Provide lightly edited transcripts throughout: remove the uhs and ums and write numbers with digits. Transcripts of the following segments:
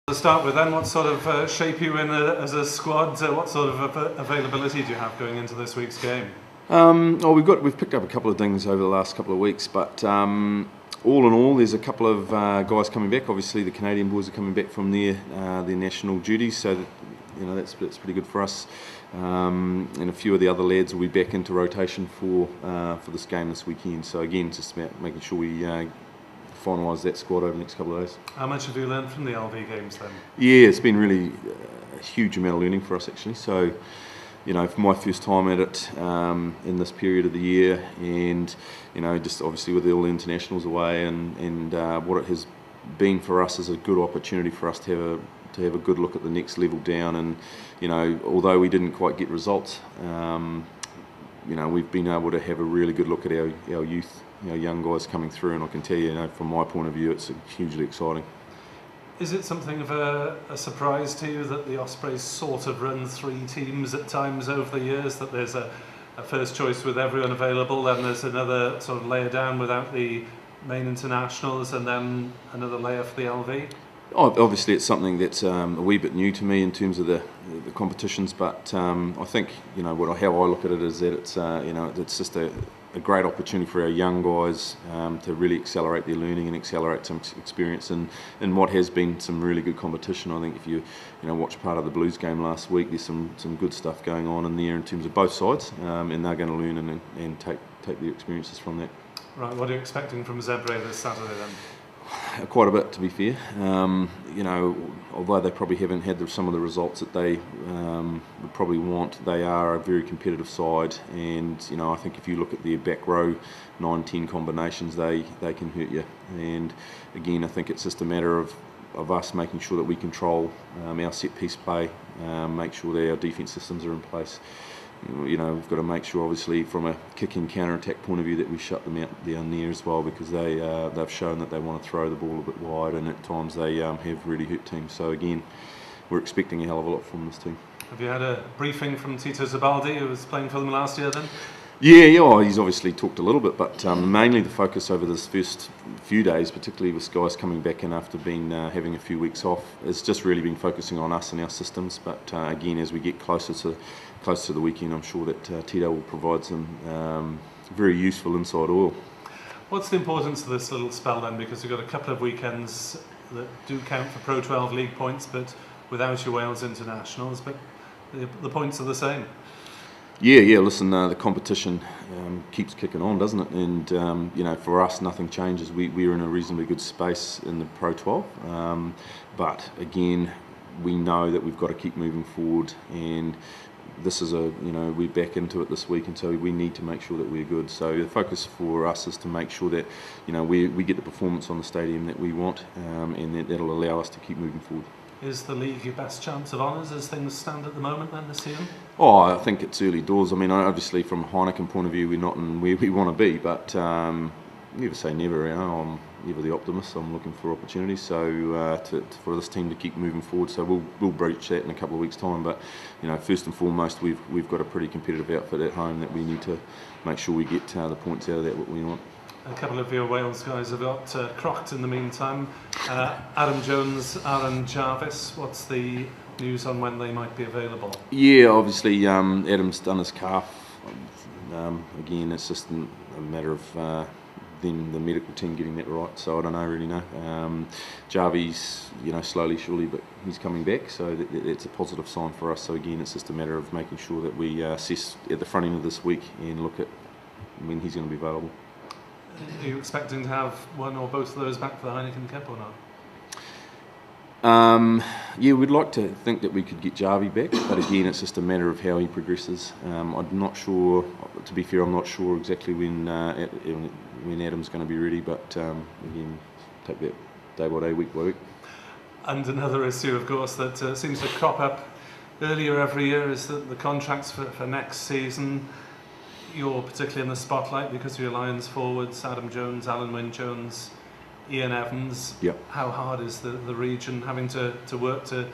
To start with then, what sort of shape are you in as a squad? What sort of availability do you have going into this week's game? Well, we've picked up a couple of things over the last couple of weeks, but all in all, there's a couple of guys coming back. Obviously, the Canadian boys are coming back from their national duties, so that, that's pretty good for us. And a few of the other lads will be back into rotation for this game this weekend. So again, just about making sure we finalise that squad over the next couple of days. How much have you learned from the LV games then? Yeah, it's been really a huge amount of learning for us actually. So, for my first time at it in this period of the year, and just obviously with all the internationals away, and what it has been for us is a good opportunity for us to have a good look at the next level down. And although we didn't quite get results, we've been able to have a really good look at our youth, young guys coming through, and I can tell you, from my point of view, it's hugely exciting. Is it something of a surprise to you that the Ospreys sort of run three teams at times over the years, that there's a first choice with everyone available, then there's another sort of layer down without the main internationals, and then another layer for the LV? Obviously, it's something that's a wee bit new to me in terms of the competitions, but I think how I look at it is that it's just a great opportunity for our young guys to really accelerate their learning and accelerate some experience in what has been some really good competition. I think if you watch part of the Blues game last week, there's some good stuff going on in there in terms of both sides, and they're going to learn and take the experiences from that. Right, what are you expecting from Zebre this Saturday then? Quite a bit, to be fair. Although they probably haven't had some of the results that they would probably want, they are a very competitive side, and I think if you look at their back row 9-10 combinations, they can hurt you. And again, I think it's just a matter of us making sure that we control our set piece play, make sure that our defence systems are in place. We've got to make sure, obviously, from a kick and counter-attack point of view, that we shut them out down there as well, because they've shown that they want to throw the ball a bit wide, and at times they have really hurt teams. So again, we're expecting a hell of a lot from this team. Have you had a briefing from Tito Zabaldi, who was playing for them last year then? Yeah, he's obviously talked a little bit, but mainly the focus over this first few days, particularly with guys coming back in after having a few weeks off, has just really been focusing on us and our systems. But again, as we get closer to the weekend, I'm sure that Tito will provide some very useful inside oil. What's the importance of this little spell then? Because you've got a couple of weekends that do count for Pro 12 league points, but without your Wales internationals, but the points are the same. Yeah. Listen, the competition keeps kicking on, doesn't it? And for us, nothing changes. We're in a reasonably good space in the Pro 12, but again, we know that we've got to keep moving forward. And this is we're back into it this week, and so we need to make sure that we're good. So the focus for us is to make sure that we get the performance on the stadium that we want, and that'll allow us to keep moving forward. Is the league your best chance of honours as things stand at the moment then this season? I think it's early doors. I mean, obviously from a Heineken point of view, we're not in where we want to be, but never say never. I'm never the optimist. I'm looking for opportunities. So for this team to keep moving forward. So we'll breach that in a couple of weeks' time. But first and foremost, we've got a pretty competitive outfit at home that we need to make sure we get the points out of that what we want. A couple of your Wales guys have got crocked in the meantime. Adam Jones, Aaron Jarvis. What's the news on when they might be available? Yeah, obviously Adam's done his calf. Again, it's just a matter of then the medical team getting that right. So I don't really know. Jarvis, slowly, surely, but he's coming back. So that's a positive sign for us. So again, it's just a matter of making sure that we assess at the front end of this week and look at when he's going to be available. Are you expecting to have one or both of those back for the Heineken Cup or not? Yeah, we'd like to think that we could get Jarvie back, but again, it's just a matter of how he progresses. I'm not sure. To be fair, I'm not sure exactly when Adam's going to be ready, but again, take that day by day, week by week. And another issue, of course, that seems to crop up earlier every year is that the contracts for next season. You're particularly in the spotlight because of your Lions forwards, Adam Jones, Alan Wynne-Jones, Ian Evans. Yep. How hard is the region having to work to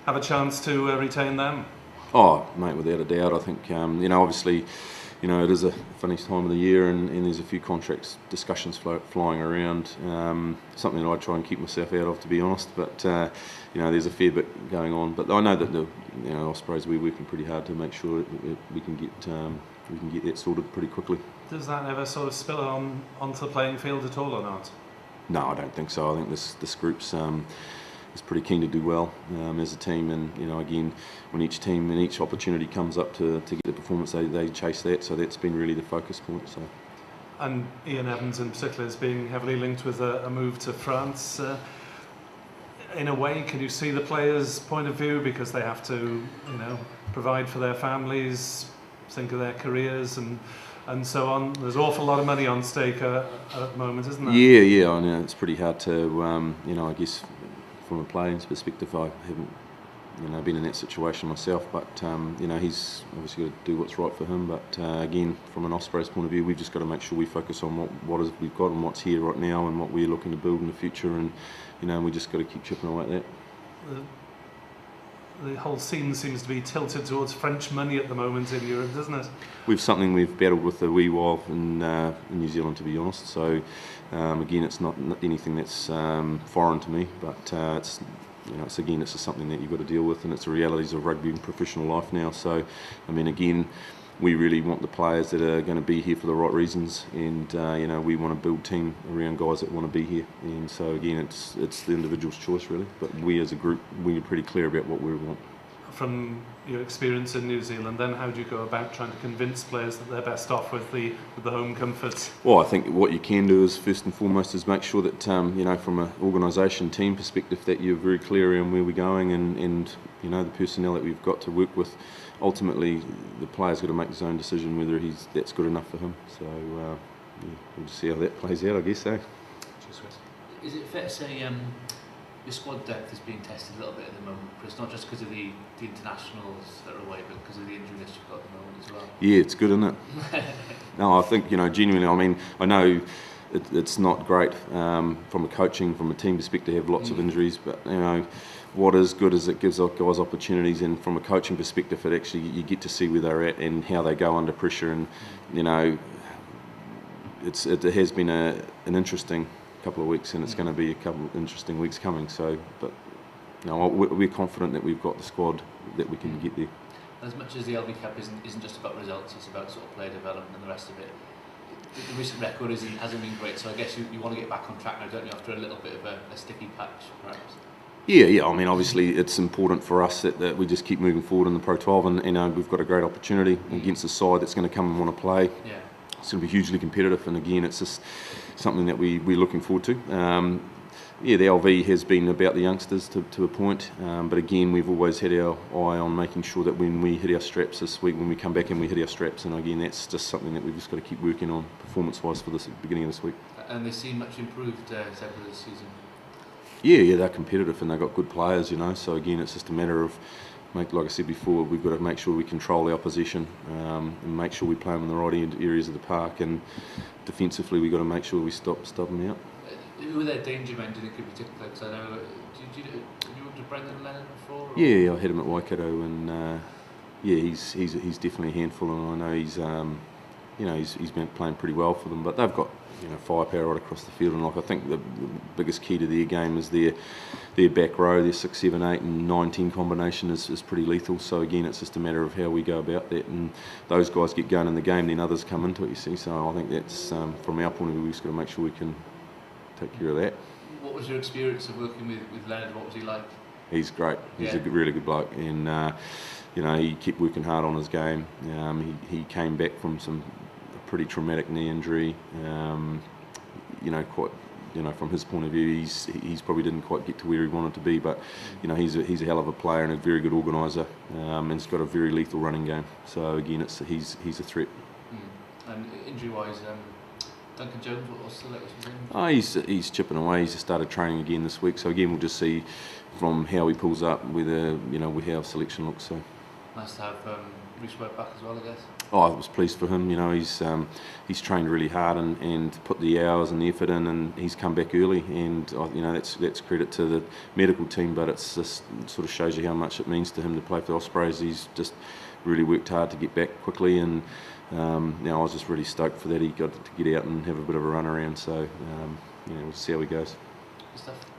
have a chance to retain them? Oh, mate, without a doubt. I think, obviously, you know, it is a funny time of the year, and there's a few contracts discussions flying around. Something that I try and keep myself out of, to be honest. But you know, there's a fair bit going on. But I know that the Ospreys, we're working pretty hard to make sure that we can get that sorted pretty quickly. Does that ever sort of spill onto the playing field at all or not? No, I don't think so. I think this group's is pretty keen to do well as a team, and you know, again, when each team and each opportunity comes up to get the performance, they chase that. So that's been really the focus point. So. And Ian Evans in particular is being heavily linked with a move to France. In a way, can you see the players' point of view, because they have to, you know, provide for their families, think of their careers and so on? There's an awful lot of money on stake at the moment, isn't there? Yeah, I know it's pretty hard to, you know, I guess from a player's perspective, I haven't, you know, been in that situation myself, but you know, he's obviously got to do what's right for him. But again, from an Ospreys point of view, we've just got to make sure we focus on what we've got and what's here right now and what we're looking to build in the future, and you know, we just got to keep chipping away at that. The whole scene seems to be tilted towards French money at the moment in Europe, doesn't it? We've battled with a wee while in New Zealand, to be honest. So again, it's not anything that's foreign to me, but it's, you know, it's just something that you've got to deal with, and it's the realities of rugby and professional life now. So, I mean, again, we really want the players that are going to be here for the right reasons, and you know, we want to build team around guys that want to be here. And so again, it's the individual's choice really, but we as a group, we're pretty clear about what we want. From your experience in New Zealand, then how do you go about trying to convince players that they're best off with the home comforts? Well, I think what you can do is first and foremost is make sure that you know, from an organisation team perspective, that you're very clear around where we're going, and you know, the personnel that we've got to work with. Ultimately, the player's got to make his own decision whether that's good enough for him. So yeah, we'll just see how that plays out, I guess. So. Is it fair to say your squad depth is being tested a little bit at the moment, Chris? Not just because of the internationals that are away, but because of the injury list you've got at the moment as well. Yeah, it's good, isn't it? No, I think, you know, genuinely. I mean, I know it's not great from a team perspective to have lots of injuries, but you know, what is good is it gives our guys opportunities, and from a coaching perspective, it actually, you get to see where they're at and how they go under pressure, and you know, it has been an interesting couple of weeks, and it's going to be a couple of interesting weeks coming. So, but you know, we're confident that we've got the squad that we can get there. As much as the LV Cup isn't just about results, it's about sort of player development and the rest of it. The recent record hasn't been great, so I guess you want to get back on track now, don't you, after a little bit of a sticky patch, perhaps? Yeah. I mean, obviously, it's important for us that we just keep moving forward in the Pro 12, and you know, we've got a great opportunity against a side that's going to come and want to play. Yeah. It's going to be hugely competitive, and again, it's just something that we're looking forward to. The LV has been about the youngsters to a point, but again, we've always had our eye on making sure that when we hit our straps this week, when we come back and we hit our straps, and again, that's just something that we've just got to keep working on performance-wise for this beginning of this week. And they seem much improved over this season. Yeah, they're competitive and they've got good players, you know. So again, it's just a matter of, like I said before, we've got to make sure we control the opposition and make sure we play them in the right areas of the park, and defensively we've got to make sure we stop them out. Who were their danger men, do you think, in particular? Because I know, have you worked with Brendan Leonard before? Or? Yeah, I had him at Waikato, and he's definitely a handful, and I know he's been playing pretty well for them. But they've got, you know, firepower right across the field, and like I think the biggest key to their game is their back row. Their 6, 7, 8 and 9, 10 combination is pretty lethal. So again, it's just a matter of how we go about that, and those guys get going in the game, then others come into it, you see. So I think that's, from our point of view, we've just got to make sure we can take care of that. What was your experience of working with Leonard? What was he like? He's great. He's a really good bloke, and you know, he kept working hard on his game. He came back from a pretty traumatic knee injury. You know, quite. You know, from his point of view, he's probably didn't quite get to where he wanted to be, but you know, he's a hell of a player and a very good organiser, and he's got a very lethal running game. So again, he's a threat. And injury-wise, Duncan Jones, what's the latest with him? He's chipping away. He's just started training again this week. So again, we'll just see from how he pulls up whether, you know, how selection looks. So nice to have Reece Webb back as well, I guess. Oh, I was pleased for him. You know, he's trained really hard and put the hours and the effort in, and he's come back early. And you know, that's credit to the medical team. But it's just sort of shows you how much it means to him to play for the Ospreys. He's just really worked hard to get back quickly, and I was just really stoked for that. He got to get out and have a bit of a run around. So we'll see how he goes. Good stuff.